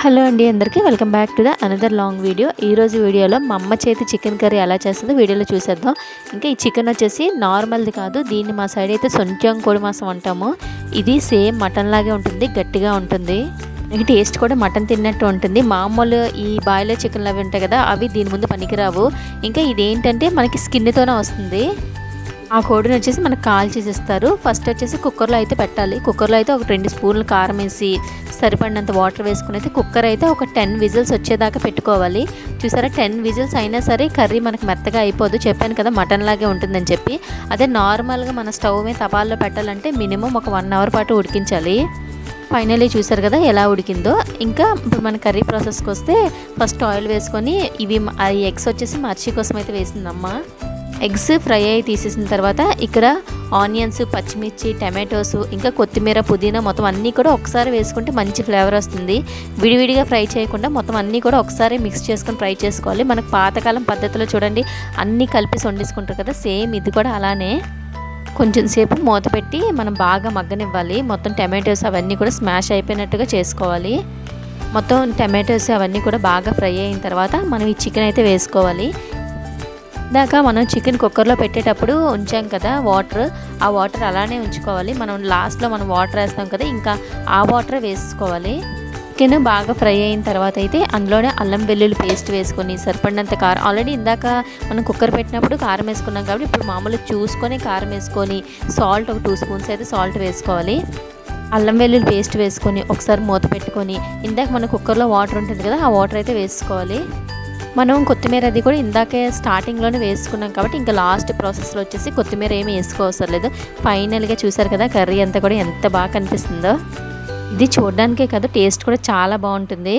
Hello అండి అందరికీ welcome back to the another long video. ఈరోజు వీడియోలో మా అమ్మ చేతి చికెన్ కర్రీ ఎలా చేస్తుందో వీడియోలో చూసేద్దాం. ఇంకా ఈ చికెన్ వచ్చేసి నార్మల్ది కాదు, దీన్ని మా సైడ్ అయితే సొంచం కోడి మాంసం అంటాము. ఇది సేమ్ మటన్ లాగే ఉంటుంది, గట్టిగా ఉంటుంది. మనకి టేస్ట్ కూడా మటన్ తిన్నట్టు ఉంటుంది. మామూలు ఈ బాయిలర్ చికెన్లు అవి ఉంటాయి కదా, అవి దీని ముందు పనికిరావు. ఇంకా ఇదేంటంటే మనకి స్కిన్తోనే వస్తుంది. ఆ కోడిని వచ్చేసి మనకు కాల్ చేసేస్తారు. ఫస్ట్ వచ్చేసి కుక్కర్లో అయితే పెట్టాలి. కుక్కర్లో అయితే ఒక 2 స్పూన్లు కారం వేసి సరిపడినంత వాటర్ వేసుకుని అయితే కుక్కర్ అయితే ఒక 10 విజిల్స్ వచ్చేదాకా పెట్టుకోవాలి. చూసారా, 10 విజిల్స్ అయినా సరే కర్రీ మనకు మెత్తగా అయిపోదు. చెప్పాను కదా మటన్ లాగే ఉంటుందని చెప్పి. అదే నార్మల్గా మన స్టవ్ మీద తపాల్లో పెట్టాలంటే మినిమం ఒక 1 అవర్ పాటు ఉడికించాలి. ఫైనల్లీ చూసారు కదా ఎలా ఉడికిందో. ఇంకా ఇప్పుడు మన కర్రీ ప్రాసెస్కి వస్తే ఫస్ట్ ఆయిల్ వేసుకొని ఇవి ఎగ్స్ వచ్చేసి మర్చి కోసం అయితే వేసిందమ్మ. ఎగ్స్ ఫ్రై అయ్యి తీసేసిన తర్వాత ఇక్కడ ఆనియన్స్, పచ్చిమిర్చి, టమాటోస్, ఇంకా కొత్తిమీర, పుదీనా మొత్తం అన్నీ కూడా ఒకసారి వేసుకుంటే మంచి ఫ్లేవర్ వస్తుంది. విడివిడిగా ఫ్రై చేయకుండా మొత్తం అన్నీ కూడా ఒకసారి మిక్స్ చేసుకొని ఫ్రై చేసుకోవాలి. మనకు పాతకాలం పద్ధతిలో చూడండి అన్నీ కలిపి వండేసుకుంటారు కదా, సేమ్ ఇది కూడా అలానే. కొంచెం సేపు మూత పెట్టి మనం బాగా మగ్గనివ్వాలి. మొత్తం టమాటోస్ అవన్నీ కూడా స్మాష్ అయిపోయినట్టుగా చేసుకోవాలి. మొత్తం టమాటోస్ అవన్నీ కూడా బాగా ఫ్రై అయిన తర్వాత మనం ఈ చికెన్ అయితే వేసుకోవాలి. దాకా మనం చికెన్ కుక్కర్లో పెట్టేటప్పుడు ఉంచాం కదా వాటర్, ఆ వాటర్ అలానే ఉంచుకోవాలి. మనం లాస్ట్లో మనం వాటర్ వేస్తాం కదా, ఇంకా ఆ వాటర్ వేసుకోవాలి. చికెన్ బాగా ఫ్రై అయిన తర్వాత అయితే అందులోనే అల్లం వెల్లుల్లి పేస్ట్ వేసుకొని సరిపడినంత కారం, ఆల్రెడీ ఇందాక మనం కుక్కర్ పెట్టినప్పుడు కారం వేసుకున్నాం కాబట్టి ఇప్పుడు మామూలుగా చూసుకొని కారం వేసుకొని సాల్ట్ ఒక 2 స్పూన్స్ అయితే సాల్ట్ వేసుకోవాలి. అల్లం వెల్లుల్లి పేస్ట్ వేసుకొని ఒకసారి మూత పెట్టుకొని ఇందాక మన కుక్కర్లో వాటర్ ఉంటుంది కదా, ఆ వాటర్ అయితే వేసుకోవాలి. మనం కొత్తిమీర అది కూడా ఇందాకే స్టార్టింగ్లోనే వేసుకున్నాం కాబట్టి ఇంకా లాస్ట్ ప్రాసెస్లో వచ్చేసి కొత్తిమీర ఏమి వేసుకోవసరం లేదు. ఫైనల్గా చూసారు కదా కర్రీ అంతా కూడా ఎంత బాగా కనిపిస్తుందో. ఇది చూడడానికే కాదు, టేస్ట్ కూడా చాలా బాగుంటుంది.